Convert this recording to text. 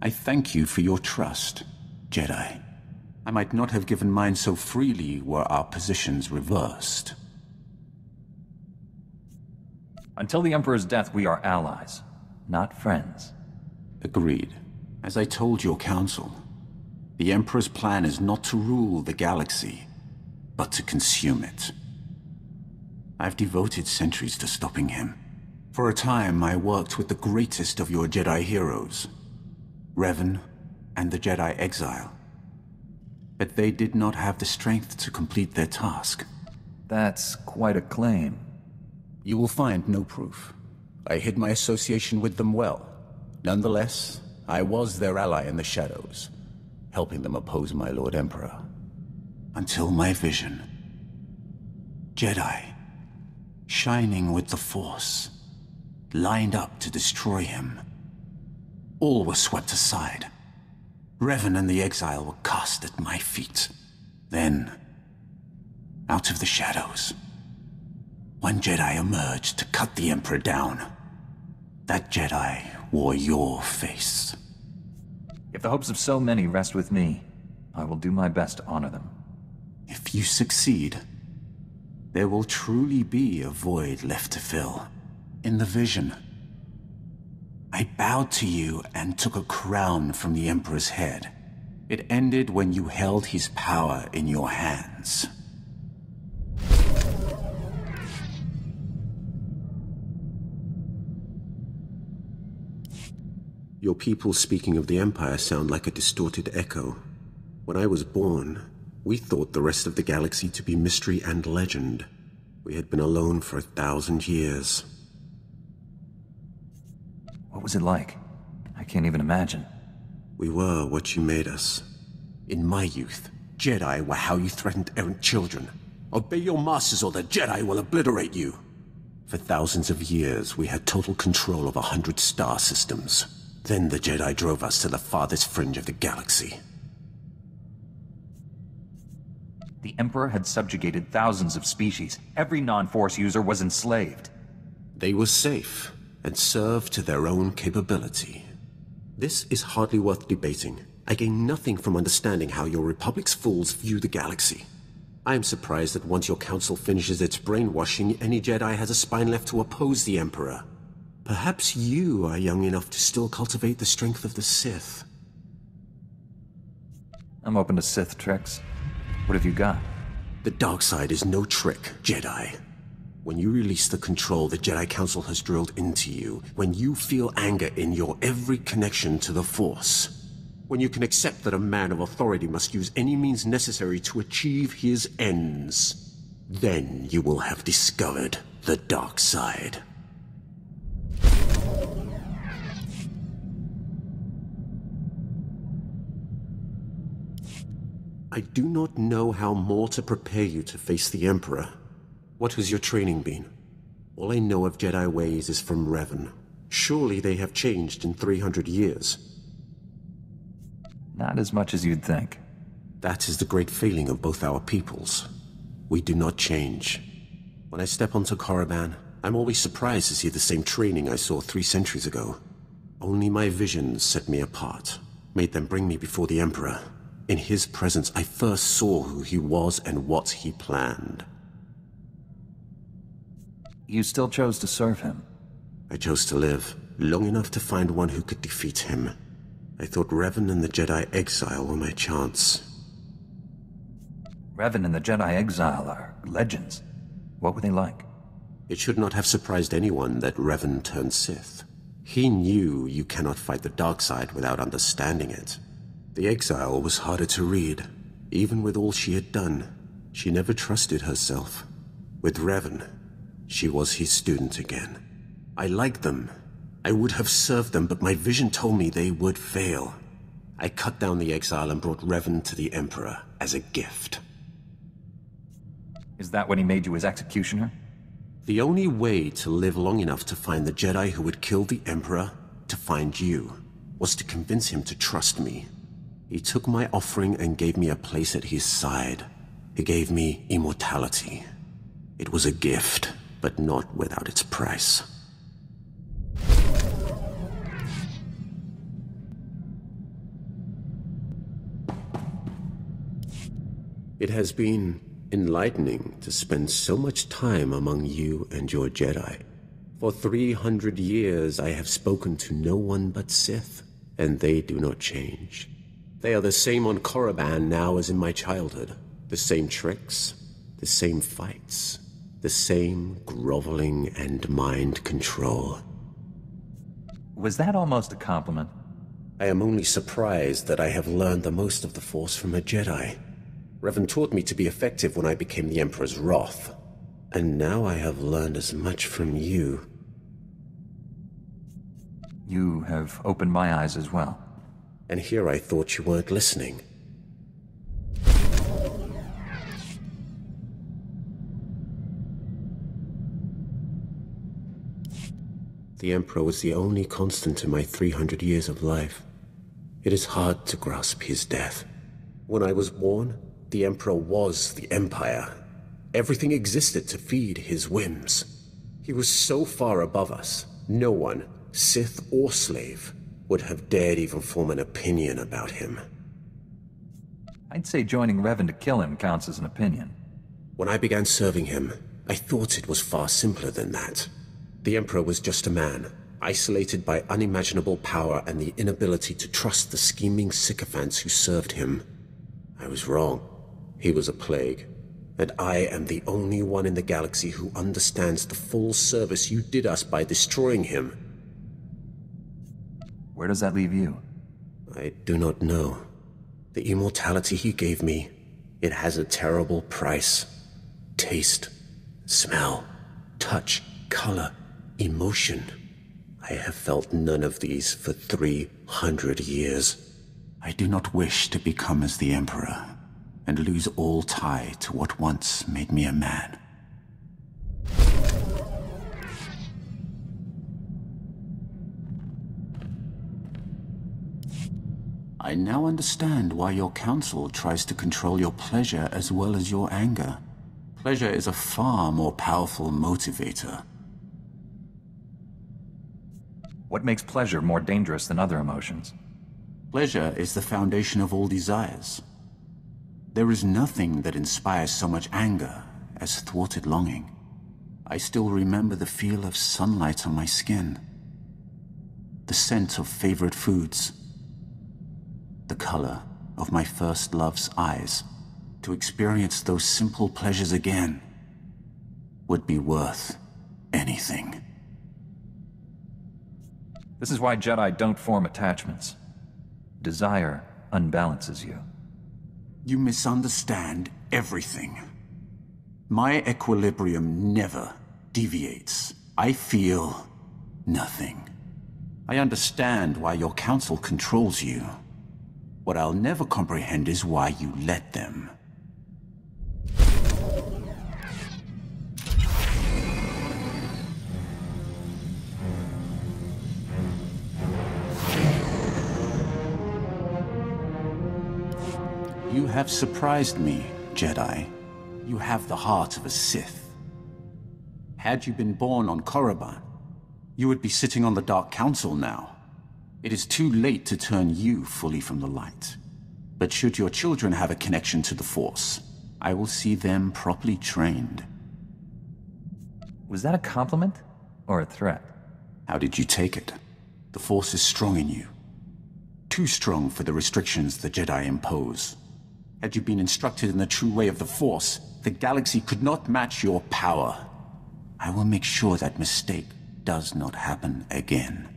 I thank you for your trust, Jedi. I might not have given mine so freely were our positions reversed. Until the Emperor's death, we are allies, not friends. Agreed. As I told your council, the Emperor's plan is not to rule the galaxy, but to consume it. I've devoted centuries to stopping him. For a time, I worked with the greatest of your Jedi heroes, Revan and the Jedi Exile. But they did not have the strength to complete their task. That's quite a claim. You will find no proof. I hid my association with them well. Nonetheless, I was their ally in the shadows, helping them oppose my Lord Emperor. Until my vision. Jedi, shining with the Force, lined up to destroy him. All were swept aside. Revan and the Exile were cast at my feet. Then, out of the shadows, one Jedi emerged to cut the Emperor down. That Jedi wore your face. If the hopes of so many rest with me, I will do my best to honor them. If you succeed, there will truly be a void left to fill. In the vision, I bowed to you and took a crown from the Emperor's head. It ended when you held his power in your hands. Your people speaking of the Empire sound like a distorted echo. When I was born, we thought the rest of the galaxy to be mystery and legend. We had been alone for 1,000 years. What was it like? I can't even imagine. We were what you made us. In my youth, Jedi were how you threatened errant children. Obey your masters or the Jedi will obliterate you. For thousands of years, we had total control of 100 star systems. Then the Jedi drove us to the farthest fringe of the galaxy. The Emperor had subjugated thousands of species. Every non-Force user was enslaved. They were safe and served to their own capability. This is hardly worth debating. I gain nothing from understanding how your Republic's fools view the galaxy. I am surprised that once your council finishes its brainwashing, any Jedi has a spine left to oppose the Emperor. Perhaps you are young enough to still cultivate the strength of the Sith. I'm open to Sith tricks. What have you got? The dark side is no trick, Jedi. When you release the control the Jedi Council has drilled into you, when you feel anger in your every connection to the Force, when you can accept that a man of authority must use any means necessary to achieve his ends, then you will have discovered the dark side. I do not know how more to prepare you to face the Emperor. What has your training been? All I know of Jedi ways is from Revan. Surely they have changed in 300 years. Not as much as you'd think. That is the great failing of both our peoples. We do not change. When I step onto Korriban, I'm always surprised to see the same training I saw 3 centuries ago. Only my visions set me apart, made them bring me before the Emperor. In his presence, I first saw who he was and what he planned. You still chose to serve him. I chose to live, long enough to find one who could defeat him. I thought Revan and the Jedi Exile were my chance. Revan and the Jedi Exile are legends. What were they like? It should not have surprised anyone that Revan turned Sith. He knew you cannot fight the dark side without understanding it. The Exile was harder to read. Even with all she had done, she never trusted herself. With Revan, she was his student again. I liked them. I would have served them, but my vision told me they would fail. I cut down the Exile and brought Revan to the Emperor as a gift. Is that when he made you his executioner? The only way to live long enough to find the Jedi who would kill the Emperor, to find you, was to convince him to trust me. He took my offering and gave me a place at his side. He gave me immortality. It was a gift, but not without its price. It has been enlightening to spend so much time among you and your Jedi. For 300 years I have spoken to no one but Sith, and they do not change. They are the same on Korriban now as in my childhood. The same tricks, the same fights, the same groveling and mind control. Was that almost a compliment? I am only surprised that I have learned the most of the Force from a Jedi. Revan taught me to be effective when I became the Emperor's wrath. And now I have learned as much from you. You have opened my eyes as well. And here I thought you weren't listening. The Emperor was the only constant in my 300 years of life. It is hard to grasp his death. When I was born, the Emperor was the Empire. Everything existed to feed his whims. He was so far above us, no one, Sith or slave, would have dared even form an opinion about him. I'd say joining Revan to kill him counts as an opinion. When I began serving him, I thought it was far simpler than that. The Emperor was just a man, isolated by unimaginable power and the inability to trust the scheming sycophants who served him. I was wrong. He was a plague. And I am the only one in the galaxy who understands the full service you did us by destroying him. Where does that leave you? I do not know. The immortality he gave me, it has a terrible price. Taste, smell, touch, color, emotion. I have felt none of these for 300 years. I do not wish to become as the Emperor, and lose all tie to what once made me a man. I now understand why your council tries to control your pleasure as well as your anger. Pleasure is a far more powerful motivator. What makes pleasure more dangerous than other emotions? Pleasure is the foundation of all desires. There is nothing that inspires so much anger as thwarted longing. I still remember the feel of sunlight on my skin, the scent of favorite foods, the color of my first love's eyes. To experience those simple pleasures again would be worth anything. This is why Jedi don't form attachments. Desire unbalances you. You misunderstand everything. My equilibrium never deviates. I feel nothing. I understand why your council controls you. What I'll never comprehend is why you let them. You have surprised me, Jedi. You have the heart of a Sith. Had you been born on Korriban, you would be sitting on the Dark Council now. It is too late to turn you fully from the light. But should your children have a connection to the Force, I will see them properly trained. Was that a compliment or a threat? How did you take it? The Force is strong in you. Too strong for the restrictions the Jedi impose. Had you been instructed in the true way of the Force, the galaxy could not match your power. I will make sure that mistake does not happen again.